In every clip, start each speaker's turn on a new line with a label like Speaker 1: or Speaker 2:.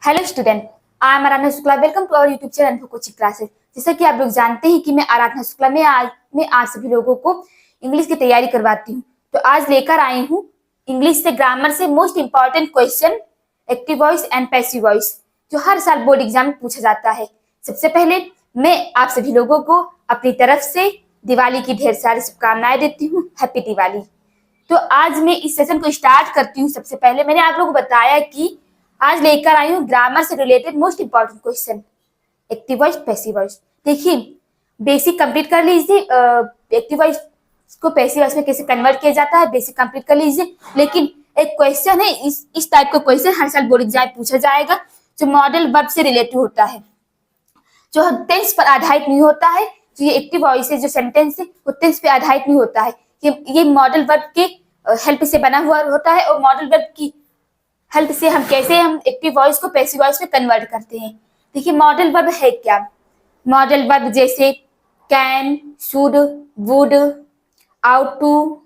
Speaker 1: Hello student, I am Aradhana Shukla. Welcome to our YouTube channel Anubhav coaching classes. जैसा कि आप लोग जानते हैं कि मैं आराधना शुक्ला में आज सभी लोगों को इंग्लिश की तैयारी करवाती हूँ। तो आज लेकर आई हूँ इंग्लिश से ग्रामर से most important question, active voice and passive voice, जो हर साल बोर्ड एग्जाम में पूछा जाता है। सबसे पहले मैं आप सभी लोगों को अपनी तरफ से दिवाली की ढेर सारी शुभकामनाएं देती हूँ। हैप्पी दिवाली। तो आज मैं इस सेशन को स्टार्ट करती हूँ। सबसे पहले मैंने आप लोगों को बताया कि आज लेकर आई हूँ ग्रामर से related most important question, active voice, passive voice. देखिए, बेसिक कंप्लीट कर लीजिए। एक्टिव वॉइस को पैसिव वॉइस में कैसे कन्वर्ट किया जाता है, बेसिक कंप्लीट कर लीजिए। लेकिन एक क्वेश्चन है, इस टाइप का क्वेश्चन हर साल बोर्ड एग्जाम पूछा जाएगा, जो मॉडल वर्ब से रिलेटेड होता है, जो टेंस पर आधारित नहीं होता है। जो ये एक्टिव वॉइस है, जो सेंटेंस है, वो टेंस पे आधारित नहीं होता है। ये मॉडल वर्ब के हेल्प से बना हुआ होता है, और मॉडल वर्ब की हेल्प से हम एक्टिव वॉइस को पैसिव वॉइस में कन्वर्ट करते हैं। देखिए, मॉडल वर्ब है क्या। मॉडल वर्ब जैसे can, should, would, ought to,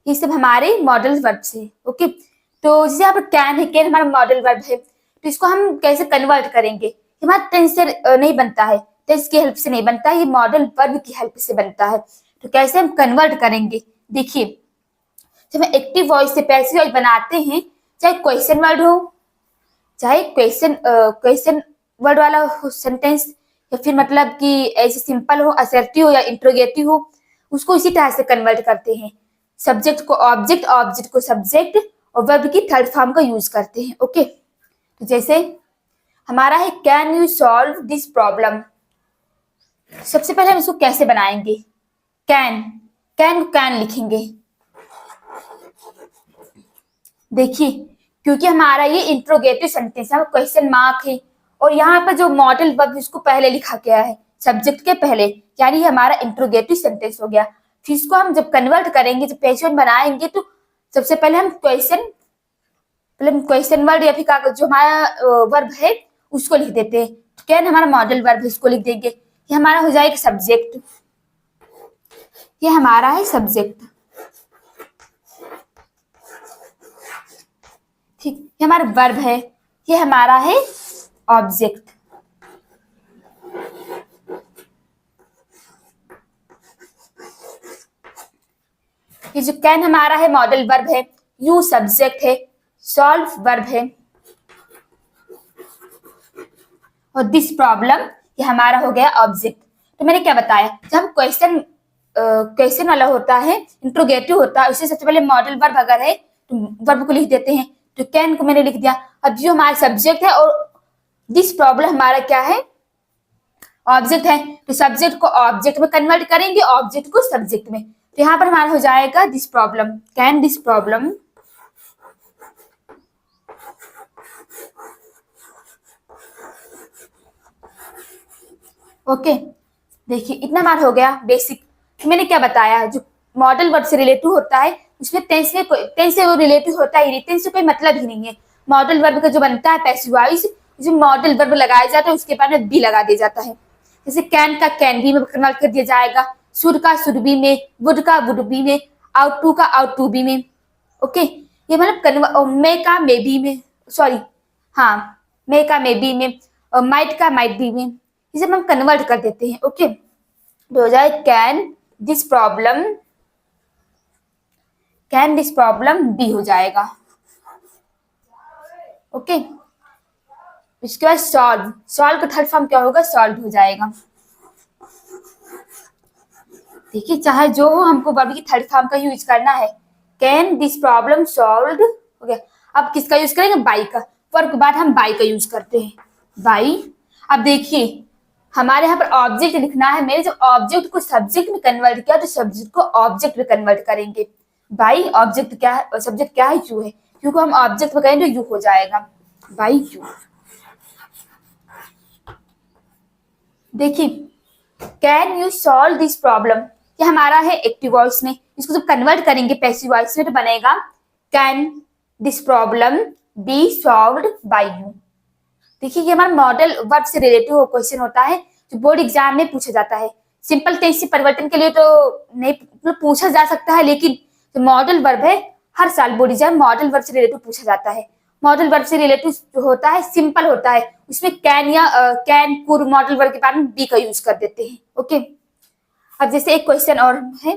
Speaker 1: ये सब हमारे मॉडल वर्ब से। ओके, तो जैसे यहाँ पर कैन है, कैन हमारा मॉडल वर्ब है, तो इसको हम कैसे कन्वर्ट करेंगे। हमारा टेंस से नहीं बनता है, टेंस की हेल्प से नहीं बनता है, ये मॉडल वर्ब की हेल्प से बनता है। तो कैसे हम कन्वर्ट करेंगे, देखिए, जब हम एक्टिव वॉइस से पैसिव वॉइस बनाते हैं, चाहे क्वेश्चन वर्ड हो, चाहे क्वेश्चन वर्ड वाला हो सेंटेंस, या फिर मतलब कि ऐसे सिंपल हो, असर्टिव हो या इंट्रोगेटिव हो, उसको इसी तरह से कन्वर्ट करते हैं। सब्जेक्ट को ऑब्जेक्ट, ऑब्जेक्ट को सब्जेक्ट, और वर्ब की थर्ड फॉर्म का यूज करते हैं। ओके, तो जैसे हमारा है can you solve this problem. सबसे पहले हम इसको कैसे बनाएंगे, कैन, कैन को कैन लिखेंगे। देखिए, क्योंकि हमारा ये इंट्रोगेटिव सेंटेंस है, क्वेश्चन मार्क है, और यहाँ पर जो मॉडल वर्ब इसको पहले लिखा गया है सब्जेक्ट के पहले, यानी हमारा इंट्रोगेटिव सेंटेंस हो गया। फिर इसको हम जब कन्वर्ट करेंगे, जब पैसिव बनाएंगे, तो सबसे पहले हम क्वेश्चन वर्ड या फिर जो हमारा वर्ब है उसको लिख देते हैं। तो क्या हमारा मॉडल वर्ब, इसको लिख देंगे। ये हमारा हो जाएगा सब्जेक्ट, ये हमारा है सब्जेक्ट, ठीक। ये हमारा वर्ब है, ये हमारा है ऑब्जेक्ट। ये जो कैन हमारा है मॉडल वर्ब है, यू सब्जेक्ट है, सॉल्व वर्ब है, और दिस प्रॉब्लम ये हमारा हो गया ऑब्जेक्ट। तो मैंने क्या बताया, जब हम क्वेश्चन वाला होता है, इंट्रोगेटिव होता है, उससे सबसे पहले मॉडल वर्ब अगर है तो वर्ब को लिख देते हैं। तो कैन को मैंने लिख दिया। अब जो हमारा सब्जेक्ट है और दिस प्रॉब्लम हमारा क्या है, ऑब्जेक्ट है, तो सब्जेक्ट को ऑब्जेक्ट में कन्वर्ट करेंगे, ऑब्जेक्ट को सब्जेक्ट में। तो यहाँ पर हमारा हो जाएगा this problem, can this problem. Okay, देखिए इतना हमारा हो गया बेसिक। मैंने क्या बताया, जो मॉडल वर्ब से रिलेटिव होता है उसमें टेंस से वो रिलेटिव होता ही नहीं, टेंस से कोई मतलब ही नहीं है। मॉडल वर्ब का जो बनता है पैसिव वॉइस, जो मॉडल वर्ब लगाया जाता है उसके बाद में बी लगा दिया जाता है। जैसे कैन का कैन बी में कन्वर्ट कर दिया जाएगा, शुड का शुड बी में, वुड का वुड बी में, आउट टू का आउट टू बी में। ओके, ये मतलब मे का मे बी में, सॉरी हाँ, मे का मे बी में, और माइट का माइट बी में, इसे हम कन्वर्ट कर देते हैं। ओके, तो हो जाए कैन दिस प्रॉब्लम बी हो जाएगा। ओके, इसके बाद सॉल्व का थर्ड फॉर्म क्या होगा, सॉल्व हो जाएगा। देखिए, चाहे जो हो, हमको वर्ब की थर्ड फॉर्म का यूज करना है। कैन दिस प्रॉब्लम सॉल्व हो गया। अब किसका यूज करेंगे, बाई का। वर्ब के बाद हम बाई का यूज करते हैं, बाई। अब देखिए, हमारे यहाँ पर ऑब्जेक्ट लिखना है। मैंने जब ऑब्जेक्ट को सब्जेक्ट में कन्वर्ट किया, तो सब्जेक्ट को ऑब्जेक्ट में कन्वर्ट करेंगे। बाई ऑब्जेक्ट क्या है, सब्जेक्ट क्या है, यू है, क्योंकि हम ऑब्जेक्ट में करेंगे यू हो जाएगा, बाई यू। देखिए, can you solve this problem, ये हमारा है एक्टिव वॉइस में। इसको जब कन्वर्ट करेंगे पैसिव वॉइस में, तो बनेगा can this problem be solved by you. देखिए, ये हमारा मॉडल वर्ब से रिलेटिव क्वेश्चन होता है, जो बोर्ड एग्जाम में पूछा जाता है। सिंपल टेंस से परिवर्तन के लिए तो नहीं पूछा जा सकता है, लेकिन जो मॉडल वर्ब है, हर साल बोर्ड एग्जाम मॉडल वर्ब से रिलेटिव पूछा जाता है। मॉडल वर्ब से रिलेटिव जो होता है सिंपल होता है, उसमें कैन या कैन कुड मॉडल वर्ब के बाद में बी का यूज कर देते हैं। ओके, अब जैसे एक क्वेश्चन और है,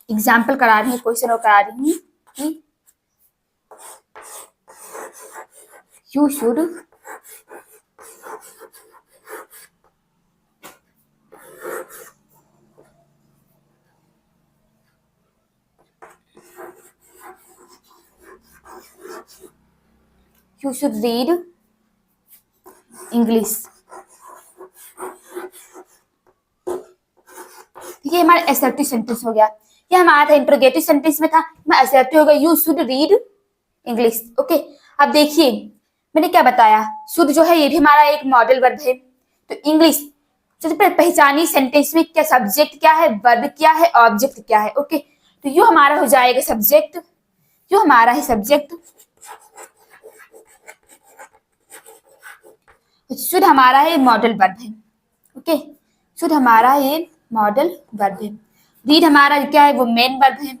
Speaker 1: एग्जाम्पल करा रही हूँ, क्वेश्चन और करा रही हूँ कि यू शुड रीड इंग्लिश। ये हमारा असर्टिव सेंटेंस हो गया। ये हमारा था इंट्रोगेटिव सेंटेंस में था, मैं असर्टिव हो गया, you should read English. Okay, अब देखिए मैंने क्या बताया, शुड जो है ये भी हमारा एक मॉडल वर्ब है। तो इंग्लिश सबसे पहले पहचानी सेंटेंस में क्या सब्जेक्ट क्या है, वर्ब क्या है, ऑब्जेक्ट क्या है। ओके, तो यू हमारा हो जाएगा सब्जेक्ट, यू हमारा है सब्जेक्ट, शुड हमारा है मॉडल वर्ब है। ओके, शुड हमारा ये मॉडल वर्ब है। रीड हमारा क्या है, वो मेन वर्ब है,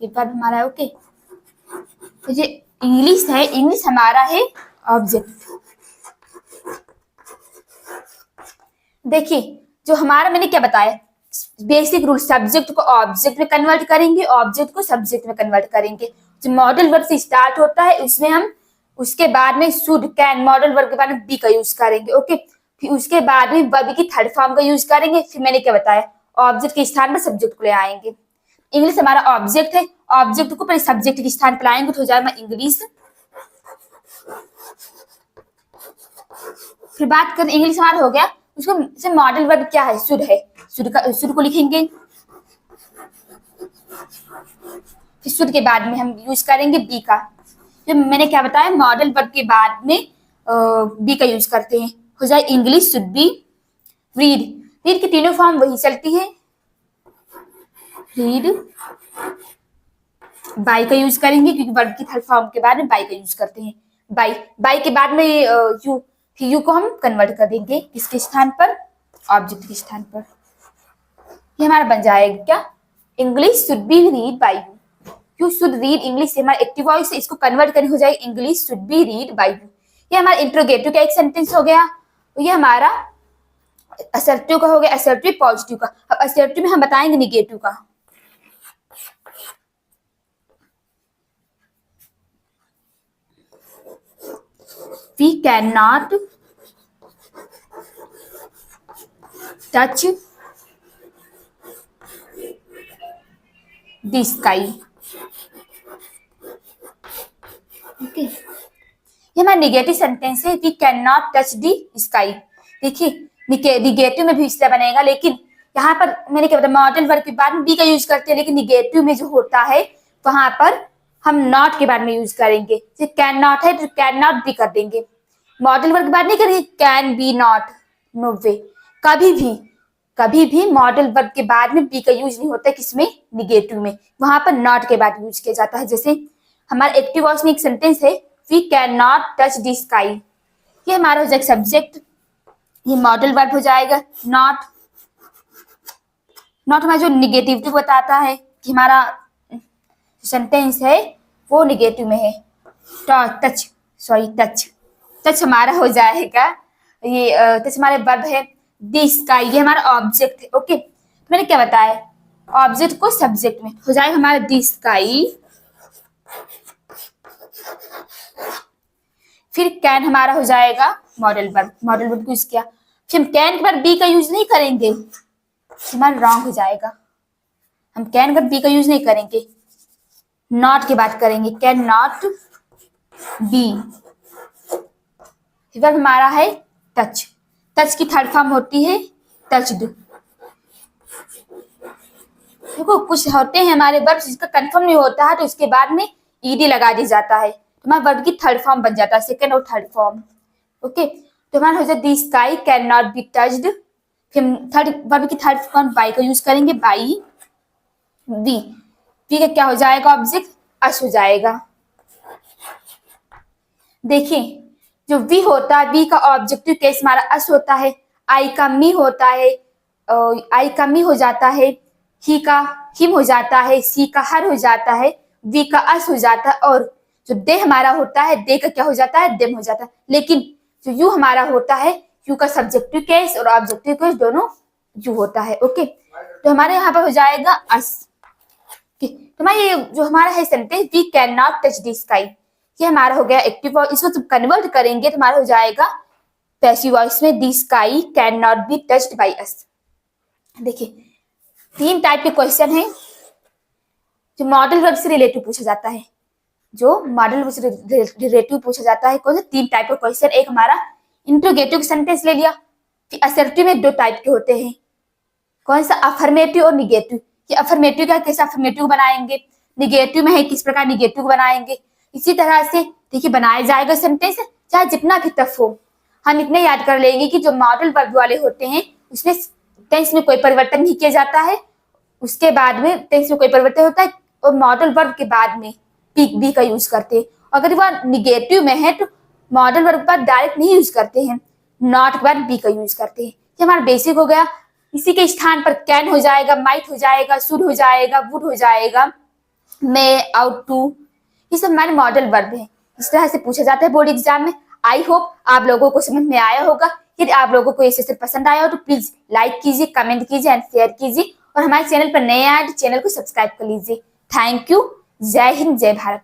Speaker 1: ये वर्ब हमारा है। ओके, तो ये इंग्लिश है, इंग्लिश हमारा है ऑब्जेक्ट। देखिए जो हमारा मैंने क्या बताया, बेसिक रूल, सब्जेक्ट को ऑब्जेक्ट में कन्वर्ट करेंगे, ऑब्जेक्ट को सब्जेक्ट में कन्वर्ट करेंगे। जो मॉडल वर्ब से स्टार्ट होता है उसमें हम उसके बाद में शुड कैन, मॉडल वर्ब के बाद में बी का यूज करेंगे। ओके, फिर उसके बाद में वर्ब की थर्ड फॉर्म का यूज करेंगे, फिर मैंने क्या बताया ऑब्जेक्ट के स्थान पर सब्जेक्ट को ले आएंगे। इंग्लिश हमारा ऑब्जेक्ट है, ऑब्जेक्ट को पहले सब्जेक्ट के स्थान पर लाएंगे तो हो जाएगा इंग्लिश। फिर बात करें इंग्लिश हमारा हो गया, उसको मॉडल वर्ब क्या है, शुड है, शुड को लिखेंगे, फिर शुड के बाद में हम यूज करेंगे बी का। जो मैंने क्या बताया मॉडल वर्ब के बाद में बी का यूज करते हैं, हो जाए English should be read. Read की तीनों फॉर्म वही चलती है, रीड बाई का यूज करेंगे क्योंकि वर्ब की थर्ड फॉर्म के बाद में बाई का यूज करते हैं। बाई, बाई के बाद में यू, फिर यू को हम कन्वर्ट कर देंगे किसके स्थान पर, ऑब्जेक्ट के स्थान पर। ये हमारा बन जाएगा क्या, English should be read by you. You should read English, हमारा एक्टिव वॉइस, इसको कन्वर्ट करनी हो जाएगी English should be read by you. ये हमारा इंट्रोगेटिव का एक सेंटेंस हो गया। ये हमारा असर्टिव का हो गया, असर्टिव पॉजिटिव का। अब असर्टिव में हम बताएंगे निगेटिव का। We cannot touch the sky। Okay, ये हमारा निगेटिव सेंटेंस है, we can not touch the sky. देखिए निगेटिव में भी इसलिए बनेगा, लेकिन यहाँ पर मैंने क्या बताया मॉडल वर्ब के बाद में बी का यूज करते हैं, लेकिन निगेटिव में जो होता है वहां पर हम नॉट के बाद में यूज करेंगे। कैन नॉट है तो कैन नॉट भी कर देंगे, मॉडल वर्ब के बाद नहीं करेंगे कैन बी नॉट, नो वे, कभी भी मॉडल वर्ब के बाद में बी का यूज नहीं होता है, किसमें, निगेटिव में, वहां पर नॉट के बाद यूज किया जाता है। जैसे हमारा एक्टिव वॉइस में एक सेंटेंस है we can not touch the sky, ये हमारा हो जाएगा सब्जेक्ट, ये मॉडल वर्ब हो जाएगा नॉट। नॉट हमारा जो निगेटिविटी बताता है कि हमारा सेंटेंस है वो निगेटिव में है। टच, सॉरी टच हमारा हो जाएगा, ये टच हमारे वर्ब है, द स्काई ये हमारा ऑब्जेक्ट है। ओके, तो मैंने क्या बताया ऑब्जेक्ट को सब्जेक्ट में हो जाएगा हमारा द स्काई। फिर कैन हमारा हो जाएगा मॉडल वर्ब यूज किया, फिर हम कैन के बाद बी का यूज नहीं करेंगे, हमारा रॉन्ग हो जाएगा, हम कैन के बाद बी का यूज नहीं करेंगे, नॉट की बात करेंगे, कैन नॉट बी। वर्ब हमारा है टच, टच की थर्ड फॉर्म होती है टच्ड। देखो कुछ होते हैं हमारे वर्ब जिसका कंफर्म नहीं होता है तो इसके बाद में ईडी लगा दी जाता है, तो हमारा वर्ब की थर्ड फॉर्म बन जाता है, सेकंड और थर्ड फॉर्म। ओके, तो हमारा हो जाता the sky can not be touched, फिर थर्ड वर्ब की थर्ड फॉर्म बाई का यूज करेंगे, बाई वी, वी का क्या हो जाएगा ऑब्जेक्ट, अस हो जाएगा। देखिए जो वी होता है, वी का ऑब्जेक्टिव केस हमारा अस होता है, आई का मी होता है, आई का मी हो जाता है, ही का हिम हो जाता है, सी का हर हो जाता है, वी का अस हो जाता है, और जो दे हमारा होता है, दे का क्या हो जाता है, देम हो जाता है। लेकिन जो यू हमारा होता है, यू का सब्जेक्टिव केस और ऑब्जेक्टिव केस दोनों यू होता है। ओके, तो हमारे यहाँ पर हो जाएगा अस। तो हमारा ये जो हमारा है sentence, we can not touch the sky, ये हमारा हो गया एक्टिव वॉइस। इसको जब कन्वर्ट करेंगे तो हमारा हो जाएगा पैसिव वॉइस में, the sky can not be touched by us. देखिए 3 टाइप के क्वेश्चन हैं जो मॉडल वर्ब से रिलेटिव पूछा जाता है। जो मॉडल वर्ब से रिलेटिव पूछा जाता है कौन सा, 3 टाइप का क्वेश्चन। एक हमारा इंट्रोगेटिव सेंटेंस ले लिया। फिर असर्टिव में 2 टाइप के होते हैं, कौन सा, अफर्मेटिव और निगेटिव। कि अफर्मेटिव का कैसे अफर्मेटिव बनाएंगे, निगेटिव में है किस प्रकार निगेटिव बनाएंगे। इसी तरह से देखिए बनाया जाएगा सेंटेंस, चाहे जितना भी टफ हो। हम इतने याद कर लेंगे कि जो मॉडल वर्ब वाले होते हैं उसमें टेंस में कोई परिवर्तन नहीं किया जाता है, उसके बाद में टेंस में कोई परिवर्तन होता है, और मॉडल वर्ब के बाद में बी का यूज करते हैं। अगर वह निगेटिव में है तो मॉडल वर्ब का डायरेक्ट नहीं यूज करते हैं, नॉट के बाद बी का यूज करते हैं। ये हमारा बेसिक हो गया। इसी के स्थान पर कैन हो जाएगा, माइट हो जाएगा, शुड हो जाएगा, वुड हो जाएगा, मे, आउट टू, ये सब हमारे मॉडल वर्ब है। इस तरह से पूछा जाता है बोर्ड एग्जाम में। आई होप आप लोगों को समझ में आया होगा। यदि आप लोगों को ये सेशन पसंद आया हो तो प्लीज लाइक कीजिए, कमेंट कीजिए एंड शेयर कीजिए, और हमारे चैनल पर नए आए तो चैनल को सब्सक्राइब कर लीजिए। Thank you. जय हिंद, जय भारत।